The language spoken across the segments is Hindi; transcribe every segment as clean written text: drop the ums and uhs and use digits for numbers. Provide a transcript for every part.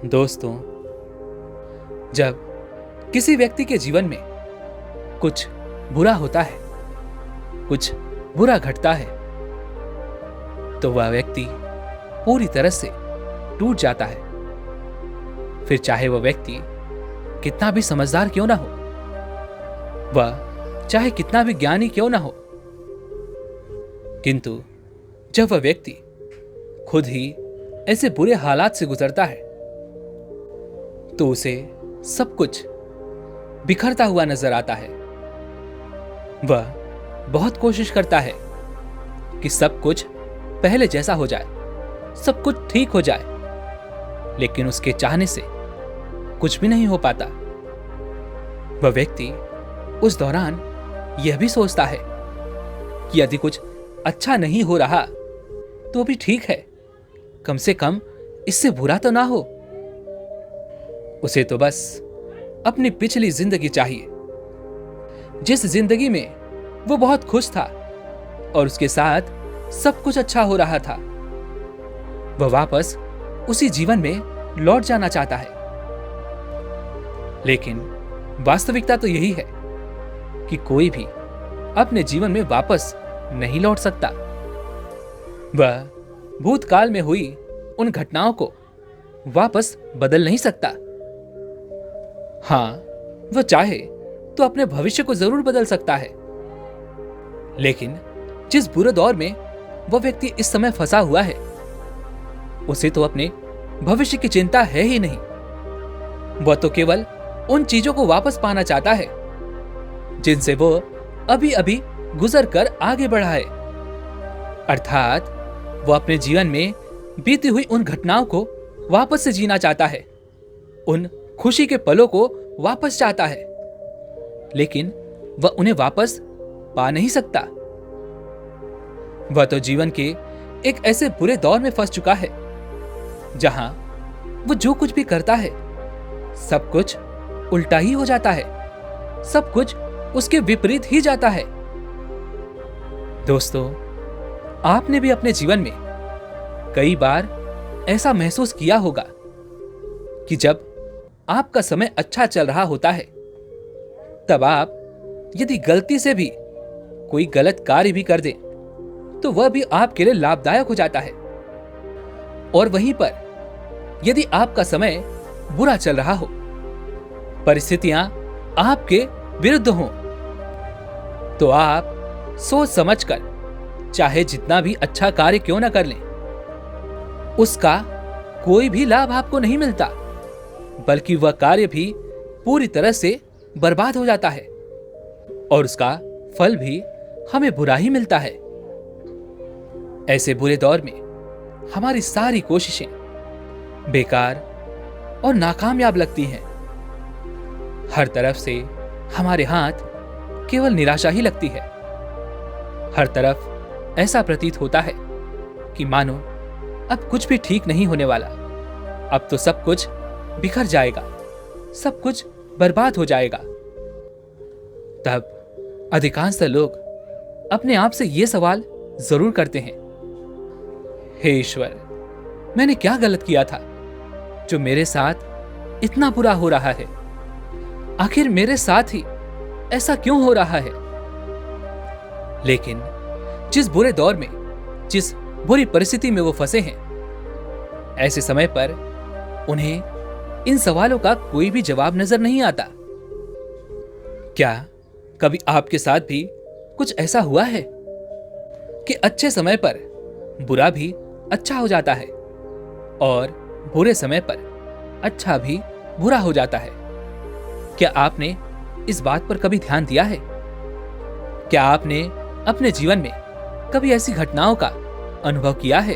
दोस्तों, जब किसी व्यक्ति के जीवन में कुछ बुरा होता है, कुछ बुरा घटता है, तो वह व्यक्ति पूरी तरह से टूट जाता है। फिर चाहे वह व्यक्ति कितना भी समझदार क्यों ना हो, वह चाहे कितना भी ज्ञानी क्यों ना हो, किंतु जब वह व्यक्ति खुद ही ऐसे बुरे हालात से गुजरता है तो उसे सब कुछ बिखरता हुआ नजर आता है। वह बहुत कोशिश करता है कि सब कुछ पहले जैसा हो जाए, सब कुछ ठीक हो जाए, लेकिन उसके चाहने से कुछ भी नहीं हो पाता। वह व्यक्ति उस दौरान यह भी सोचता है कि यदि कुछ अच्छा नहीं हो रहा तो भी ठीक है, कम से कम इससे बुरा तो ना हो। उसे तो बस अपनी पिछली जिंदगी चाहिए, जिस जिंदगी में वो बहुत खुश था और उसके साथ सब कुछ अच्छा हो रहा था। वह वापस उसी जीवन में लौट जाना चाहता है, लेकिन वास्तविकता तो यही है कि कोई भी अपने जीवन में वापस नहीं लौट सकता। वह भूतकाल में हुई उन घटनाओं को वापस बदल नहीं सकता। हां, वह चाहे तो अपने भविष्य को जरूर बदल सकता है, लेकिन जिस बुरे दौर में वह व्यक्ति इस समय फंसा हुआ है, उसे तो अपने भविष्य की चिंता है ही नहीं। वह तो केवल उन चीजों को वापस पाना चाहता है जिनसे वो अभी अभी गुजर कर आगे बढ़ा है। अर्थात वो अपने जीवन में बीती हुई उन घटनाओं को वापस से जीना चाहता है, उन खुशी के पलों को वापस चाहता है, लेकिन वह उन्हें वापस पा नहीं सकता। वह तो जीवन के एक ऐसे बुरे दौर में फंस चुका है जहां वो जो कुछ भी करता है सब कुछ उल्टा ही हो जाता है, सब कुछ उसके विपरीत ही जाता है। दोस्तों, आपने भी अपने जीवन में कई बार ऐसा महसूस किया होगा कि जब आपका समय अच्छा चल रहा होता है, तब आप यदि गलती से भी कोई गलत कार्य भी कर दें तो वह भी आपके लिए लाभदायक हो जाता है। और वहीं पर यदि आपका समय बुरा चल रहा हो, परिस्थितियां आपके विरुद्ध हों, तो आप सोच समझकर चाहे जितना भी अच्छा कार्य क्यों ना कर लें, उसका कोई भी लाभ आपको नहीं मिलता, बल्कि वह कार्य भी पूरी तरह से बर्बाद हो जाता है और उसका फल भी हमें बुरा ही मिलता है। ऐसे बुरे दौर में हमारी सारी कोशिशें बेकार और नाकामयाब लगती हैं। हर तरफ से हमारे हाथ केवल निराशा ही लगती है। हर तरफ ऐसा प्रतीत होता है कि मानो अब कुछ भी ठीक नहीं होने वाला, अब तो सब कुछ बिखर जाएगा, सब कुछ बर्बाद हो जाएगा। तब अधिकांश लोग अपने आप से यह सवाल जरूर करते हैं, हे ईश्वर, मैंने क्या गलत किया था जो मेरे साथ इतना बुरा हो रहा है? आखिर मेरे साथ ही ऐसा क्यों हो रहा है? लेकिन जिस बुरे दौर में, जिस बुरी परिस्थिति में वो फंसे हैं, ऐसे समय पर उन्हें इन सवालों का कोई भी जवाब नजर नहीं आता। क्या कभी आपके साथ भी कुछ ऐसा हुआ है कि अच्छे समय पर बुरा भी अच्छा हो जाता है और बुरे समय पर अच्छा भी बुरा हो जाता है? क्या आपने इस बात पर कभी ध्यान दिया है? क्या आपने अपने जीवन में कभी ऐसी घटनाओं का अनुभव किया है?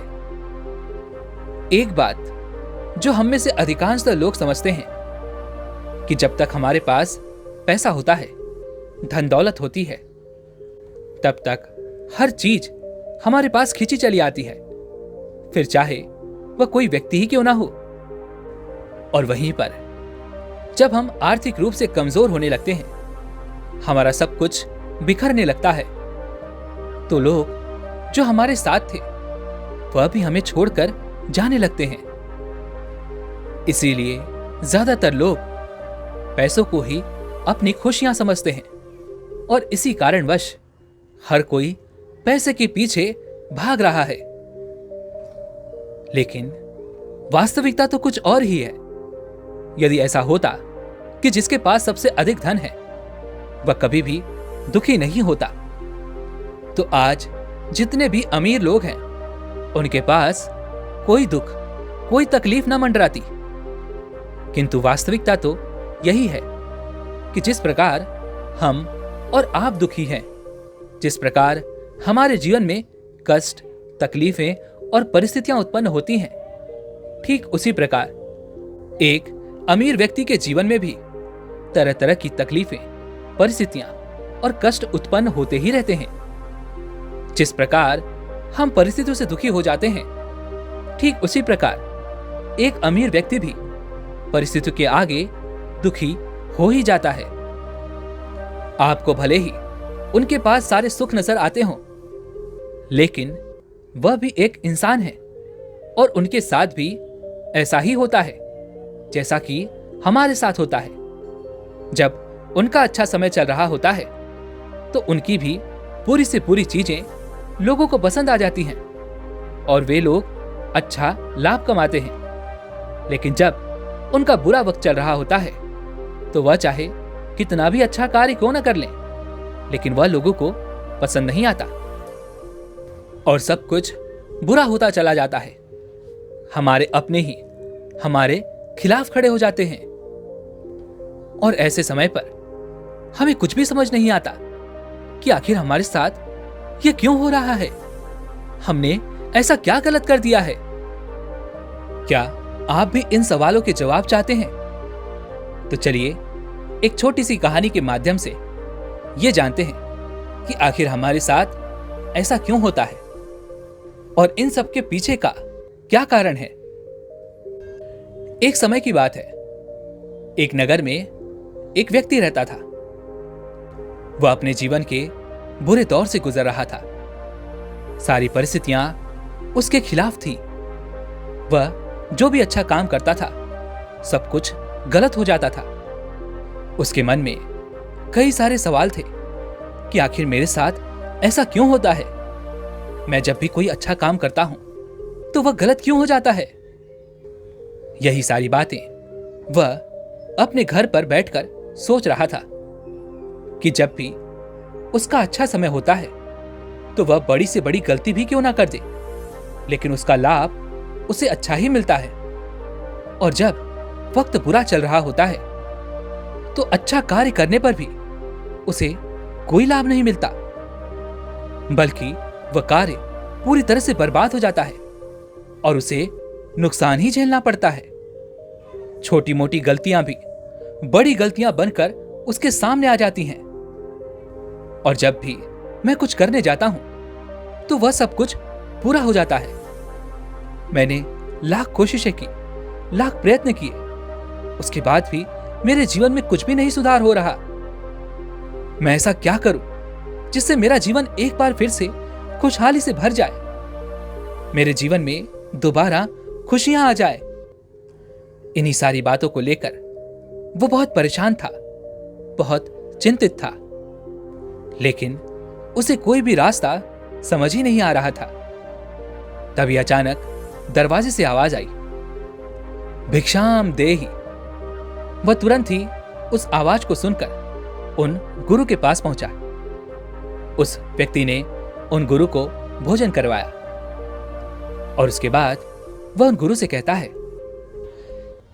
एक बात जो हम में से अधिकांश लोग समझते हैं कि जब तक हमारे पास पैसा होता है, धन दौलत होती है, तब तक हर चीज हमारे पास खींची चली आती है, फिर चाहे वह कोई व्यक्ति ही क्यों ना हो। और वहीं पर जब हम आर्थिक रूप से कमजोर होने लगते हैं, हमारा सब कुछ बिखरने लगता है, तो लोग जो हमारे साथ थे वह भी हमें छोड़कर जाने लगते हैं। इसीलिए ज्यादातर लोग पैसों को ही अपनी खुशियां समझते हैं और इसी कारणवश हर कोई पैसे के पीछे भाग रहा है। लेकिन वास्तविकता तो कुछ और ही है। यदि ऐसा होता कि जिसके पास सबसे अधिक धन है वह कभी भी दुखी नहीं होता, तो आज जितने भी अमीर लोग हैं उनके पास कोई दुख, कोई तकलीफ न मंडराती। किंतु वास्तविकता तो यही है कि जिस प्रकार हम और आप दुखी हैं, जिस प्रकार हमारे जीवन में कष्ट, तकलीफें और परिस्थितियां उत्पन्न होती हैं, ठीक उसी प्रकार एक अमीर व्यक्ति के जीवन में भी तरह तरह की तकलीफें, परिस्थितियां और कष्ट उत्पन्न होते ही रहते हैं। जिस प्रकार हम परिस्थितियों से दुखी हो जाते हैं, ठीक उसी प्रकार एक अमीर व्यक्ति भी परिस्थितियों के आगे दुखी हो ही जाता है। आपको भले ही उनके पास सारे सुख नजर आते हों, लेकिन वह भी एक इंसान है और उनके साथ भी ऐसा ही होता है जैसा कि हमारे साथ होता है। जब उनका अच्छा समय चल रहा होता है तो उनकी भी पूरी से पूरी चीजें लोगों को पसंद आ जाती हैं और वे लोग अच्छा लाभ कमाते हैं। लेकिन जब उनका बुरा वक्त चल रहा होता है तो वह चाहे कितना भी अच्छा कार्य क्यों न कर लें, लेकिन वह लोगों को पसंद नहीं आता और सब कुछ बुरा होता चला जाता है। हमारे अपने ही हमारे खिलाफ खड़े हो जाते हैं और ऐसे समय पर हमें कुछ भी समझ नहीं आता कि आखिर हमारे साथ यह क्यों हो रहा है। हमने ऐसा क्या गलत कर दिया है? क्या आप भी इन सवालों के जवाब चाहते हैं? तो चलिए एक छोटी सी कहानी के माध्यम से यह जानते हैं कि आखिर हमारे साथ ऐसा क्यों होता है और इन सब के पीछे का क्या कारण है। एक समय की बात है, एक नगर में एक व्यक्ति रहता था। वह अपने जीवन के बुरे दौर से गुजर रहा था। सारी परिस्थितियां उसके खिलाफ थी। वह जो भी अच्छा काम करता था सब कुछ गलत हो जाता था। उसके मन में कई सारे सवाल थे कि आखिर मेरे साथ ऐसा क्यों होता है। मैं जब भी कोई अच्छा काम करता हूं तो वह गलत क्यों हो जाता है। यही सारी बातें वह अपने घर पर बैठकर सोच रहा था कि जब भी उसका अच्छा समय होता है तो वह बड़ी से बड़ी गलती भी क्यों ना कर दे, लेकिन उसका लाभ उसे अच्छा ही मिलता है। और जब वक्त बुरा चल रहा होता है तो अच्छा कार्य करने पर भी उसे कोई लाभ नहीं मिलता, बल्कि वह कार्य पूरी तरह से बर्बाद हो जाता है और उसे नुकसान ही झेलना पड़ता है। छोटी मोटी गलतियां भी बड़ी गलतियां बनकर उसके सामने आ जाती हैं और जब भी मैं कुछ करने जाता हूं तो वह सब कुछ पूरा हो जाता है। मैंने लाख कोशिशें की, लाख प्रयत्न किए, उसके बाद भी मेरे जीवन में कुछ भी नहीं सुधार हो रहा। मैं ऐसा क्या करूं जिससे मेरा जीवन एक बार फिर से खुशहाली से भर जाए, मेरे जीवन में दोबारा खुशियां आ जाए। इन्हीं सारी बातों को लेकर वो बहुत परेशान था, बहुत चिंतित था, लेकिन उसे कोई भी रास्ता समझ ही नहीं आ रहा था। तभी अचानक दरवाजे से आवाज आई, भिक्षाम देहि। वह तुरंत ही उस आवाज को सुनकर उन गुरु के पास पहुंचा। उस व्यक्ति ने उन गुरु को भोजन करवाया और उसके बाद वह उन गुरु से कहता है,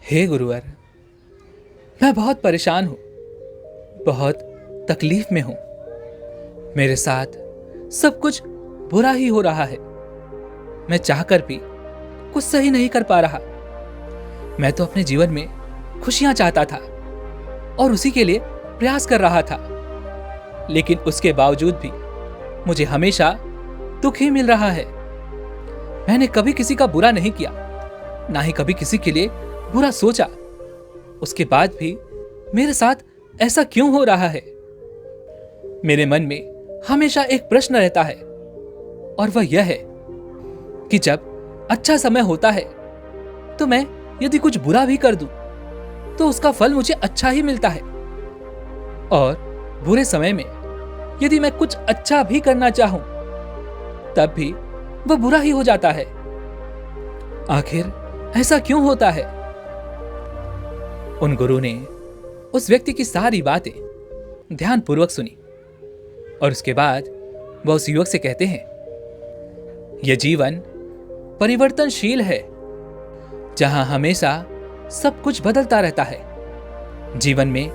हे गुरुवर, मैं बहुत परेशान हूं, बहुत तकलीफ में हूं। मेरे साथ सब कुछ बुरा ही हो रहा है। मैं चाहकर भी कुछ सही नहीं कर पा रहा। मैं तो अपने जीवन में खुशियां चाहता था और उसी के लिए प्रयास कर रहा था, लेकिन उसके बावजूद भी मुझे हमेशा दुख ही मिल रहा है। मैंने कभी किसी का बुरा नहीं किया, ना ही कभी किसी के लिए बुरा सोचा। उसके बाद भी मेरे साथ ऐसा क्यों हो रहा है? मेरे मन में हमेशा एक प्रश्न रहता है और वह यह है कि जब अच्छा समय होता है तो मैं यदि कुछ बुरा भी कर दूं तो उसका फल मुझे अच्छा ही मिलता है, और बुरे समय में यदि मैं कुछ अच्छा भी करना चाहूं तब भी वह बुरा ही हो जाता है। आखिर ऐसा क्यों होता है? उन गुरु ने उस व्यक्ति की सारी बातें ध्यानपूर्वक सुनी और उसके बाद वह उस युवक से कहते हैं, यह जीवन परिवर्तनशील है, जहां हमेशा सब कुछ बदलता रहता है। जीवन में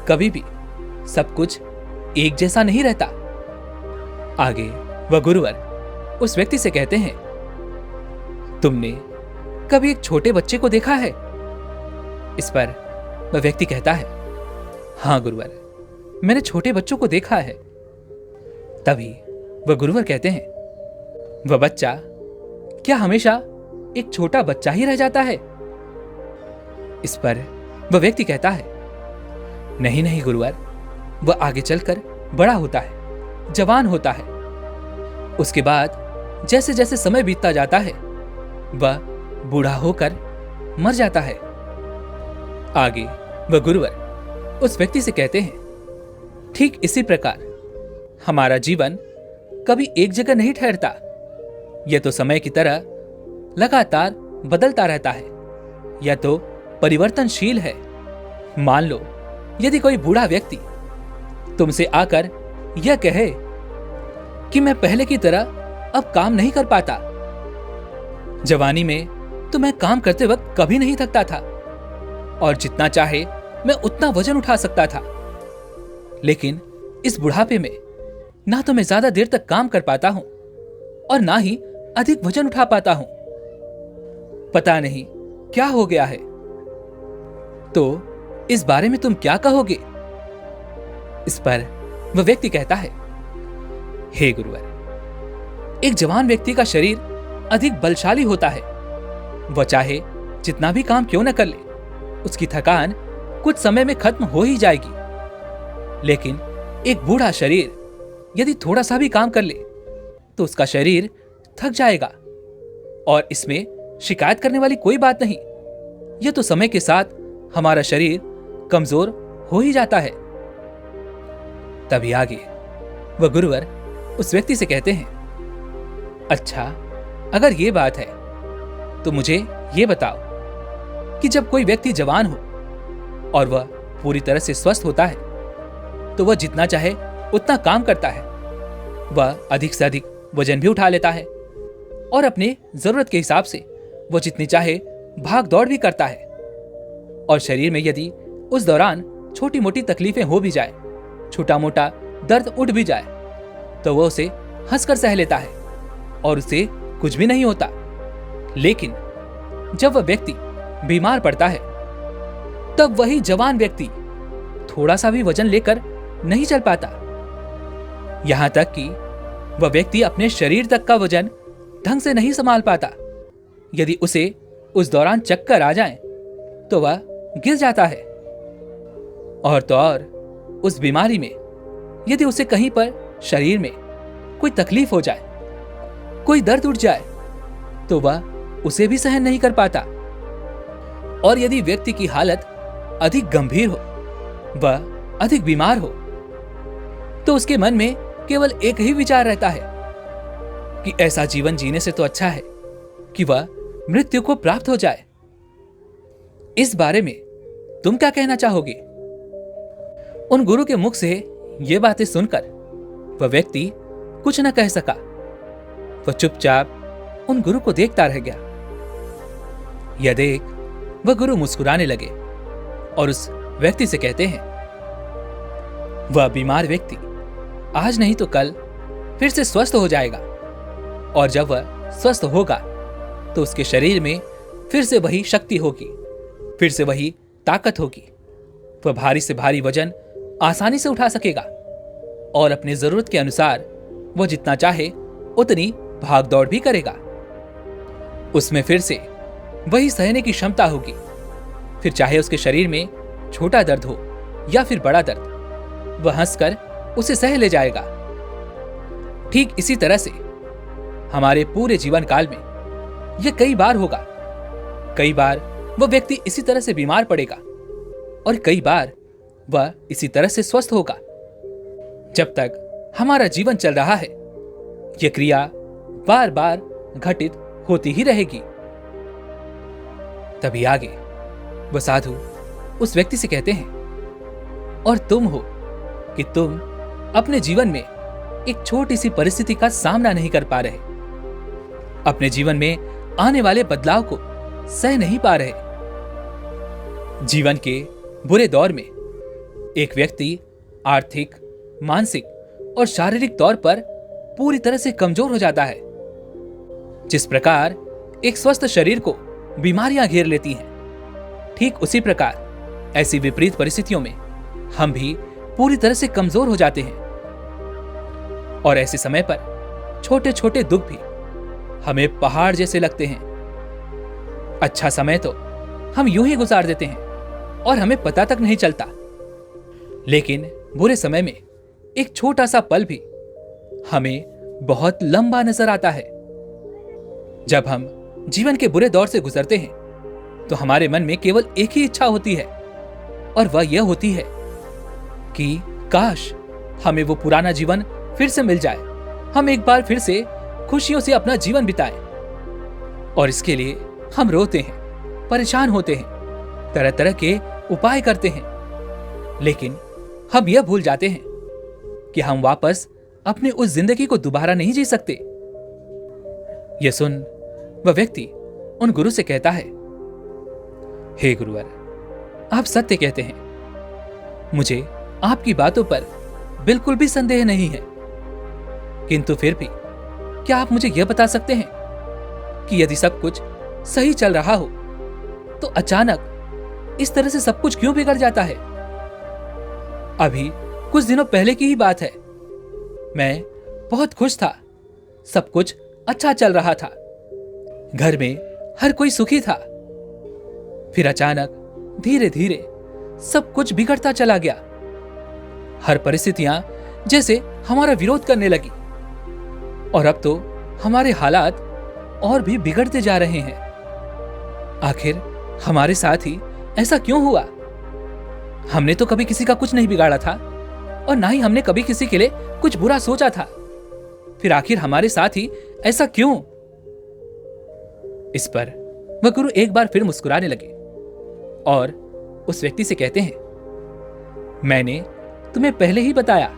कभी भी सब कुछ एक जैसा नहीं रहता। आगे वह गुरुवर उस व्यक्ति से कहते हैं, तुमने कभी एक छोटे बच्चे को देखा है? इस पर वह व्यक्ति कहता है, हां गुरुवर, मैंने छोटे बच्चों को देखा है। तभी वह गुरुवर कहते हैं, वह बच्चा क्या हमेशा एक छोटा बच्चा ही रह जाता है? इस पर वह व्यक्ति कहता है, नहीं नहीं गुरुवर, वह आगे चलकर बड़ा होता है, जवान होता है। उसके बाद जैसे जैसे समय बीतता जाता है वह बूढ़ा होकर मर जाता है। आगे वह गुरुवर उस व्यक्ति से कहते हैं, ठीक इसी प्रकार हमारा जीवन कभी एक जगह नहीं ठहरता। यह तो समय की तरह लगातार बदलता रहता है, यह तो परिवर्तनशील है। मान लो यदि कोई बूढ़ा व्यक्ति तुमसे आकर यह कहे कि मैं पहले की तरह अब काम नहीं कर पाता, जवानी में तो मैं काम करते वक्त कभी नहीं थकता था और जितना चाहे मैं उतना वजन उठा सकता था, लेकिन इस बुढ़ापे में ना तो मैं ज्यादा देर तक काम कर पाता हूं और ना ही अधिक वजन उठा पाता हूं। पता नहीं क्या हो गया है। तो इस बारे में तुम क्या कहोगे? इस पर वह व्यक्ति कहता है, हे गुरुवर, एक जवान व्यक्ति का शरीर अधिक बलशाली होता है। वह चाहे जितना भी काम क्यों न कर ले, उसकी थकान कुछ समय में खत्म हो ही जाएगी। लेकिन एक बूढ़ा शरीर यदि थोड़ा सा भी काम कर ले तो उसका शरीर थक जाएगा, और इसमें शिकायत करने वाली कोई बात नहीं। यह तो समय के साथ हमारा शरीर कमजोर हो ही जाता है। तभी आगे वह गुरुवर उस व्यक्ति से कहते हैं, अच्छा, अगर ये बात है तो मुझे ये बताओ कि जब कोई व्यक्ति जवान हो और वह पूरी तरह से स्वस्थ होता है तो वह जितना चाहे उतना काम करता है। वह अधिक से अधिक वजन भी उठा लेता है और अपने जरूरत के हिसाब से वह जितनी चाहे भाग दौड़ भी करता है। और शरीर में यदि उस दौरान छोटी मोटी तकलीफें हो भी जाए, छोटा मोटा दर्द उठ भी जाए, तो वह उसे हंसकर सह लेता है और उसे कुछ भी नहीं होता। लेकिन जब वह व्यक्ति बीमार पड़ता है तब वही जवान व्यक्ति थोड़ा सा भी वजन लेकर नहीं चल पाता। यहां तक कि वह व्यक्ति अपने शरीर तक का वजन ढंग से नहीं संभाल पाता। यदि उसे उस दौरान चक्कर आ जाए तो वह गिर जाता है। और तो और उस बीमारी में यदि उसे कहीं पर शरीर में कोई तकलीफ हो जाए, कोई दर्द उठ जाए, तो वह उसे भी सहन नहीं कर पाता। और यदि व्यक्ति की हालत अधिक गंभीर हो, वह अधिक बीमार हो, तो उसके मन में केवल एक ही विचार रहता है कि ऐसा जीवन जीने से तो अच्छा है कि वह मृत्यु को प्राप्त हो जाए। इस बारे में तुम क्या कहना चाहोगे? उन गुरु के मुख से ये बातें सुनकर वह व्यक्ति कुछ न कह सका। वह चुपचाप उन गुरु को देखता रह गया। यह देख वह गुरु मुस्कुराने लगे और उस व्यक्ति से कहते हैं, वह बीमार व्यक्ति आज नहीं तो कल फिर से स्वस्थ हो जाएगा, और जब वह स्वस्थ होगा तो उसके शरीर में फिर से वही शक्ति होगी, फिर से वही ताकत होगी। वह भारी से भारी वजन आसानी से उठा सकेगा और अपनी जरूरत के अनुसार वह जितना चाहे उतनी भाग दौड़ भी करेगा। उसमें फिर से वही सहने की क्षमता होगी। फिर चाहे उसके शरीर में छोटा दर्द हो या फिर बड़ा दर्द, वह हंसकर उसे सह ले जाएगा। ठीक इसी तरह से हमारे पूरे जीवन काल में यह कई बार होगा। कई बार वह व्यक्ति इसी तरह से बीमार पड़ेगा और कई बार वह इसी तरह से स्वस्थ होगा। जब तक हमारा जीवन चल रहा है, यह क्रिया बार बार घटित होती ही रहेगी। तभी आगे वह साधु उस व्यक्ति से कहते हैं, और तुम हो कि तुम अपने जीवन में एक छोटी सी परिस्थिति का सामना नहीं कर पा रहे, अपने जीवन में आने वाले बदलाव को सह नहीं पा रहे। जीवन के बुरे दौर में एक व्यक्ति आर्थिक, मानसिक और शारीरिक तौर पर पूरी तरह से कमजोर हो जाता है। जिस प्रकार एक स्वस्थ शरीर को बीमारियां घेर लेती हैं, ठीक उसी प्रकार ऐसी विपरीत परिस्थितियों में हम भी पूरी तरह से कमजोर हो जाते हैं। और ऐसे समय पर छोटे छोटे दुख भी हमें पहाड़ जैसे लगते हैं। अच्छा समय तो हम यूं ही गुजार देते हैं और हमें पता तक नहीं चलता, लेकिन बुरे समय में एक छोटा सा पल भी हमें बहुत लंबा नजर आता है। जब हम जीवन के बुरे दौर से गुजरते हैं तो हमारे मन में केवल एक ही इच्छा होती है, और वह यह होती है कि काश हमें वो पुराना जीवन फिर से मिल जाए, हम एक बार फिर से खुशियों से अपना जीवन बिताएं। और इसके लिए हम रोते हैं, परेशान होते हैं, तरह तरह के उपाय करते हैं, लेकिन हम यह भूल जाते हैं कि हम वापस अपने उस जिंदगी को दोबारा नहीं जी सकते। यह सुन वह व्यक्ति उन गुरु से कहता है, हे गुरुवर, आप सत्य कहते हैं, मुझे आपकी बातों पर बिल्कुल भी संदेह नहीं है, किंतु फिर भी क्या आप मुझे यह बता सकते हैं कि यदि सब कुछ सही चल रहा हो तो अचानक इस तरह से सब कुछ क्यों बिगड़ जाता है? अभी कुछ दिनों पहले की ही बात है, मैं बहुत खुश था, सब कुछ अच्छा चल रहा था, घर में हर कोई सुखी था। फिर अचानक धीरे धीरे सब कुछ बिगड़ता चला गया। हर परिस्थितियां जैसे हमारा विरोध करने लगी, और अब तो हमारे हालात और भी बिगड़ते जा रहे हैं। आखिर हमारे साथ ही ऐसा क्यों हुआ? हमने तो कभी किसी का कुछ नहीं बिगाड़ा था, और ना ही हमने कभी किसी के लिए कुछ बुरा सोचा था। फिर आखिर हमारे साथ ही ऐसा क्यों? इस पर वह गुरु एक बार फिर मुस्कुराने लगे और उस व्यक्ति से कहते हैं, मैंने तुम्हें पहले ही बताया,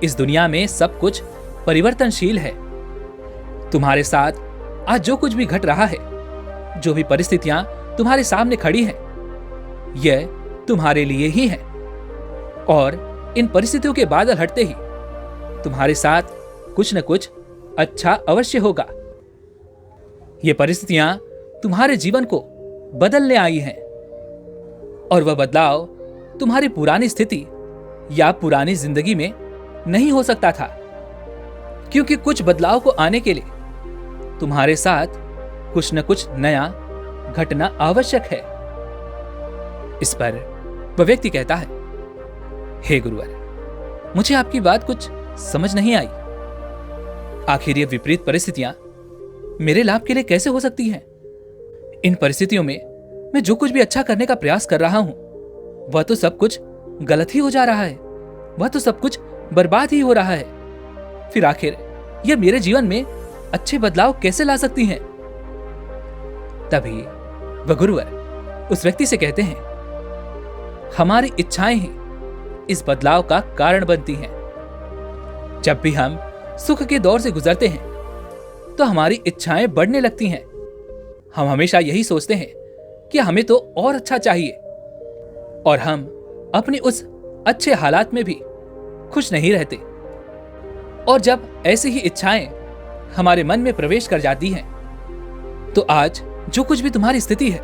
इस दुनिया में सब कुछ परिवर्तनशील है। तुम्हारे साथ आज जो कुछ भी घट रहा है, जो भी परिस्थितियां तुम्हारे सामने खड़ी हैं, यह तुम्हारे लिए ही है, और इन परिस्थितियों के बादल हटते ही तुम्हारे साथ कुछ न कुछ अच्छा अवश्य होगा। ये परिस्थितियां तुम्हारे जीवन को बदलने आई हैं, और वह बदलाव तुम्हारी पुरानी स्थिति या पुरानी जिंदगी में नहीं हो सकता था, क्योंकि कुछ बदलाव को आने के लिए तुम्हारे साथ कुछ न कुछ नया घटना आवश्यक है। इस पर वह व्यक्ति कहता है, हे गुरुवर, मुझे आपकी बात कुछ समझ नहीं आई। आखिर ये विपरीत परिस्थितियां मेरे लाभ के लिए कैसे हो सकती हैं? इन परिस्थितियों में मैं जो कुछ भी अच्छा करने का प्रयास कर रहा हूं, वह तो सब कुछ गलत ही हो जा रहा है, वह तो सब कुछ बर्बाद ही हो रहा है। फिर आखिर यह मेरे जीवन में अच्छे बदलाव कैसे ला सकती हैं? तभी वह गुरुवर उस व्यक्ति से कहते हैं, हमारी इच्छाएं ही इस बदलाव का कारण बनती हैं। जब भी हम सुख के दौर से गुजरते हैं तो हमारी इच्छाएं बढ़ने लगती हैं। हम हमेशा यही सोचते हैं कि हमें तो और अच्छा चाहिए, और हम अपने उस अच्छे हालात में भी खुश नहीं रहते। और जब ऐसी ही इच्छाएं हमारे मन में प्रवेश कर जाती हैं, तो आज जो कुछ भी तुम्हारी स्थिति है,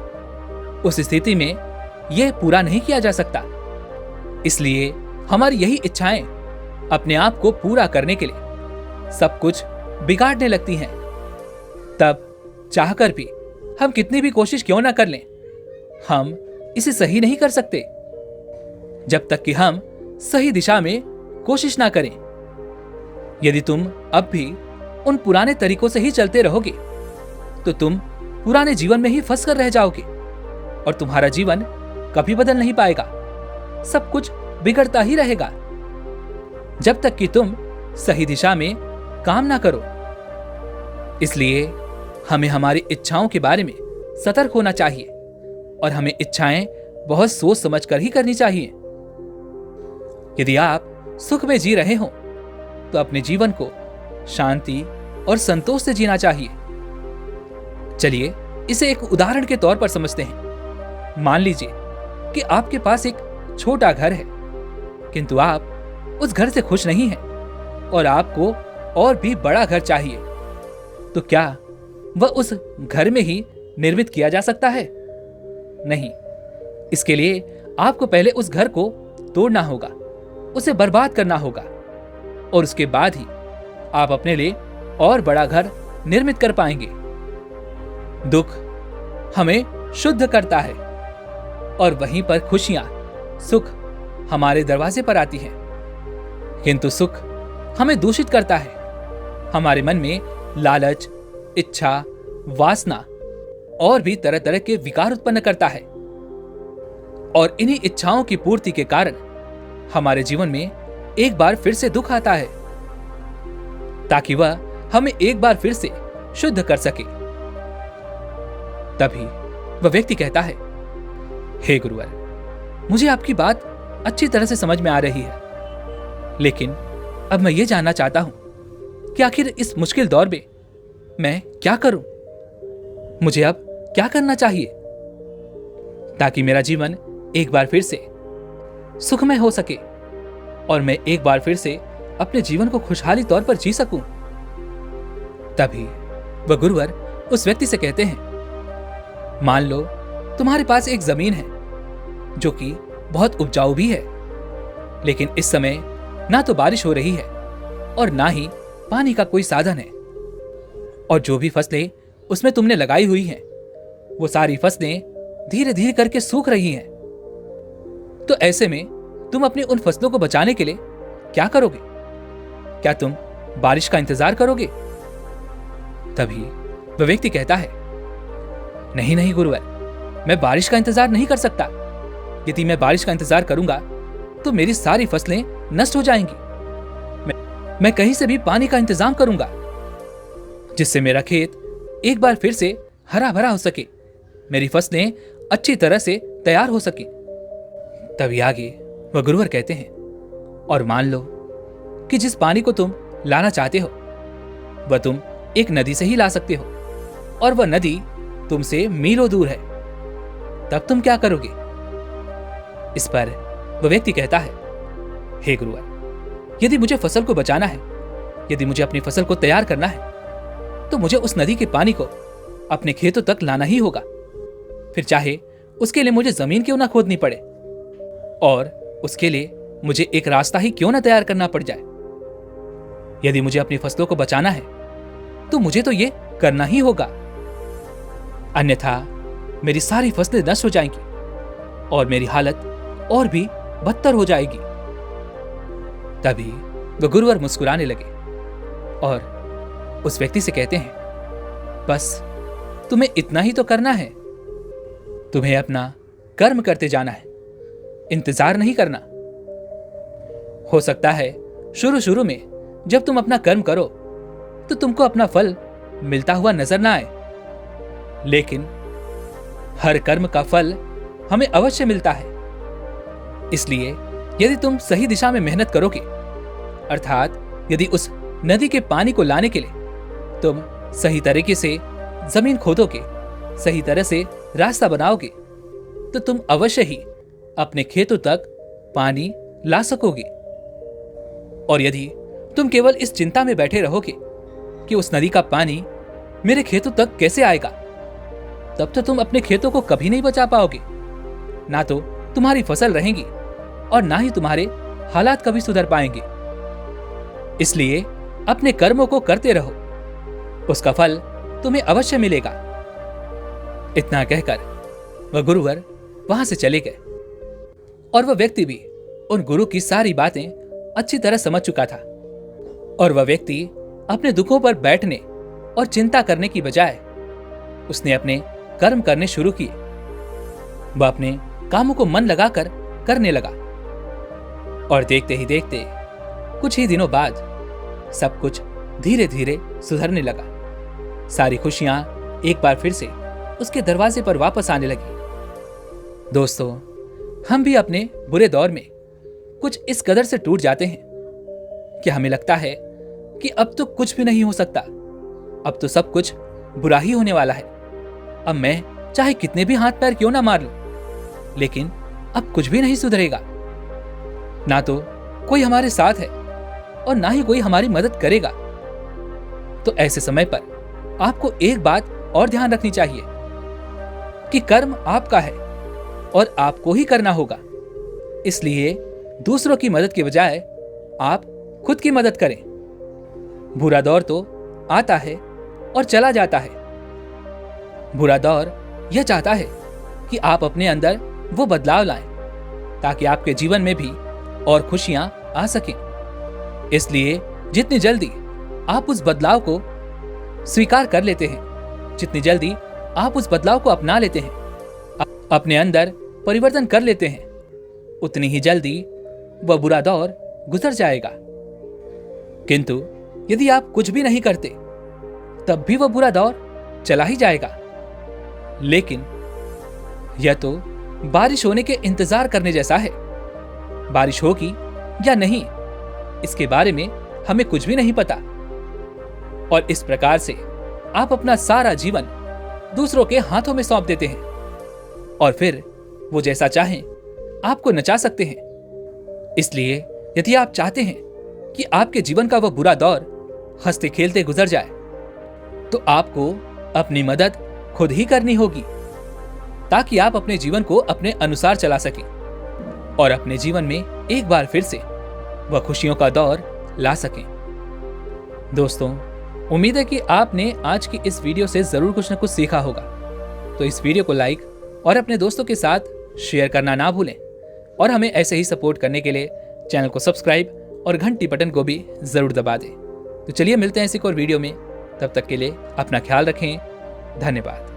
उस स्थिति में यह पूरा नहीं किया जा सकता। इसलिए हमारी यही इच्छाएं अपने आप को पूरा करने के लिए सब कुछ बिगाड़ने लगती हैं। तब चाहकर भी हम कितनी भी कोशिश क्यों ना कर लें, हम इसे सही नहीं कर सकते जब तक कि हम सही दिशा में कोशिश ना करें। यदि तुम अब भी उन पुराने तरीकों से ही चलते रहोगे तो तुम पुराने जीवन में ही फंस कर रह जाओगे और तुम्हारा जीवन कभी बदल नहीं पाएगा। सब कुछ बिगड़ता ही रहेगा जब तक कि तुम सही दिशा में काम ना करो। इसलिए हमें हमारी इच्छाओं के बारे में सतर्क होना चाहिए और हमें इच्छाएं बहुत सोच समझ कर ही करनी चाहिए। यदि आप सुख में जी रहे हो तो अपने जीवन को शांति और संतोष से जीना चाहिए। चलिए इसे एक उदाहरण के तौर पर समझते हैं। मान लीजिए कि आपके पास एक छोटा घर है, किंतु आप उस घर से खुश नहीं हैं और आपको और भी बड़ा घर चाहिए। तो क्या वह उस घर में ही निर्मित किया जा सकता है? नहीं। इसके लिए आपको पहले उस घर को तोड़ना होगा, उसे बर्बाद करना होगा और उसके बाद ही आप अपने लिए और बड़ा घर निर्मित कर पाएंगे। दुख हमें शुद्ध करता है और वहीं पर खुशियां, सुख हमारे दरवाजे पर आती हैं। किंतु सुख हमें दूषित करता है, हमारे मन में लालच, इच्छा, वासना और भी तरह तरह के विकार उत्पन्न करता है और इन्हीं इच्छाओं की पूर्ति के कारण हमारे जीवन में एक बार फिर से दुख आता है, ताकि वह हमें एक बार फिर से शुद्ध कर सके। तभी वह व्यक्ति कहता है, हे गुरुवर, मुझे आपकी बात अच्छी तरह से समझ में आ रही है, लेकिन अब मैं ये जानना चाहता हूं कि आखिर इस मुश्किल दौर में मैं क्या करूं? मुझे अब क्या करना चाहिए ताकि मेरा जीवन एक बार फिर से सुखमय हो सके और मैं एक बार फिर से अपने जीवन को खुशहाली तौर पर जी सकूं? तभी वह गुरुवर उस व्यक्ति से कहते हैं, मान लो तुम्हारे पास एक जमीन है जो कि बहुत उपजाऊ भी है, लेकिन इस समय ना तो बारिश हो रही है और ना ही पानी का कोई साधन है, और जो भी फसलें उसमें तुमने लगाई हुई हैं वो सारी फसलें धीरे धीरे करके सूख रही हैं। तो ऐसे में तुम अपनी उन फसलों को बचाने के लिए क्या करोगे? क्या तुम बारिश का इंतजार करोगे? तभी वह व्यक्ति कहता है, नहीं नहीं गुरुवर, मैं बारिश का इंतजार नहीं कर सकता। यदि मैं बारिश का इंतजार करूंगा तो मेरी सारी फसलें नष्ट हो जाएंगी। मैं कहीं से भी पानी का इंतजाम करूंगा जिससे मेरा खेत एक बार फिर से हरा भरा हो सके, मेरी फसलें अच्छी तरह से तैयार हो सके। तभी आगे वह गुरुवर कहते हैं, और मान लो कि जिस पानी को तुम लाना चाहते हो वह तुम एक नदी से ही ला सकते हो और वह नदी तुमसे मीलों दूर है, तब तुम क्या करोगे? इस पर वह व्यक्ति कहता है, हे गुरुवर, यदि मुझे फसल को बचाना है, यदि मुझे अपनी फसल को तैयार करना है, तो मुझे उस नदी के पानी को अपने खेतों तक लाना ही होगा। फिर चाहे उसके लिए मुझे जमीन क्यों ना खोदनी पड़े और उसके लिए मुझे एक रास्ता ही क्यों ना तैयार करना पड़ जाए। यदि मुझे अपनी फसलों को बचाना है तो मुझे तो ये करना ही होगा, अन्यथा मेरी सारी फसलें नष्ट हो जाएंगी और मेरी हालत और भी बदतर हो जाएगी। तभी वह गुरुवर मुस्कुराने लगे और उस व्यक्ति से कहते हैं, बस तुम्हें इतना ही तो करना है, तुम्हें अपना कर्म करते जाना है, इंतजार नहीं करना। हो सकता है शुरू शुरू में जब तुम अपना कर्म करो तो तुमको अपना फल मिलता हुआ नजर ना आए, लेकिन हर कर्म का फल हमें अवश्य मिलता है। इसलिए यदि तुम सही दिशा में मेहनत करोगे, अर्थात यदि उस नदी के पानी को लाने के लिए तुम सही तरीके से जमीन खोदोगे, सही तरह से रास्ता बनाओगे, तो तुम अवश्य ही अपने खेतों तक पानी ला सकोगे। और यदि तुम केवल इस चिंता में बैठे रहोगे कि उस नदी का पानी मेरे खेतों तक कैसे आएगा, तब तो तुम अपने खेतों को कभी नहीं बचा पाओगे। ना तो तुम्हारी फसल रहेगी और ना ही तुम्हारे हालात कभी सुधर पाएंगे। इसलिए अपने कर्मों को करते रहो, उसका फल तुम्हें अवश्य मिलेगा। इतना कहकर वह गुरुवर वहां से चले गए और वह व्यक्ति भी उन गुरु की सारी बातें अच्छी तरह समझ चुका था और वह व्यक्ति अपने दुखों पर बैठने और चिंता करने की बजाय उसने अपने कर्म करने शुरू किए। वह अपने कामों को मन लगाकर करने लगा और देखते ही देखते कुछ ही दिनों बाद सब कुछ धीरे धीरे सुधरने लगा। सारी खुशियां एक बार फिर से उसके दरवाजे पर वापस आने लगी। दोस्तों, हम भी अपने बुरे दौर में कुछ इस कदर से टूट जाते हैं कि हमें लगता है कि अब तो कुछ भी नहीं हो सकता, अब तो सब कुछ बुरा ही होने वाला है। अब मैं चाहे कितने भी हाथ पैर क्यों ना मार लूं, लेकिन अब कुछ भी नहीं सुधरेगा। ना तो कोई हमारे साथ है और ना ही कोई हमारी मदद करेगा। तो ऐसे समय पर आपको एक बात और ध्यान रखनी चाहिए कि कर्म आपका है और आपको ही करना होगा। इसलिए दूसरों की मदद के बजाय आप खुद की मदद करें। बुरा दौर तो आता है और चला जाता है। बुरा दौर यह चाहता है कि आप अपने अंदर वो बदलाव लाएं ताकि आपके जीवन में भी और खुशियां आ सकें। इसलिए जितनी जल्दी आप उस बदलाव को स्वीकार कर लेते हैं, जितनी जल्दी आप उस बदलाव को अपना लेते हैं, अपने अंदर परिवर्तन कर लेते हैं, उतनी ही जल्दी वह बुरा दौर गुजर जाएगा। किंतु यदि आप कुछ भी नहीं करते तब भी वह बुरा दौर चला ही जाएगा। लेकिन यह तो बारिश होने के इंतजार करने जैसा है। बारिश होगी या नहीं, इसके बारे में हमें कुछ भी नहीं पता। और इस प्रकार से आप अपना सारा जीवन दूसरों के हाथों में सौंप देते हैं और फिर वो जैसा चाहें आपको नचा सकते हैं। इसलिए यदि आप चाहते हैं कि आपके जीवन का वह बुरा दौर हंसते खेलते गुजर जाए, तो आपको अपनी मदद खुद ही करनी होगी ताकि आप अपने जीवन को अपने अनुसार चला सकें और अपने जीवन में एक बार फिर से वह खुशियों का दौर ला सकें। दोस्तों, उम्मीद है कि आपने आज की इस वीडियो से जरूर कुछ न कुछ सीखा होगा। तो इस वीडियो को लाइक और अपने दोस्तों के साथ शेयर करना ना भूलें और हमें ऐसे ही सपोर्ट करने के लिए चैनल को सब्सक्राइब और घंटी बटन को भी जरूर दबा दें। तो चलिए मिलते हैं इसी एक और वीडियो में। तब तक के लिए अपना ख्याल रखें। धन्यवाद।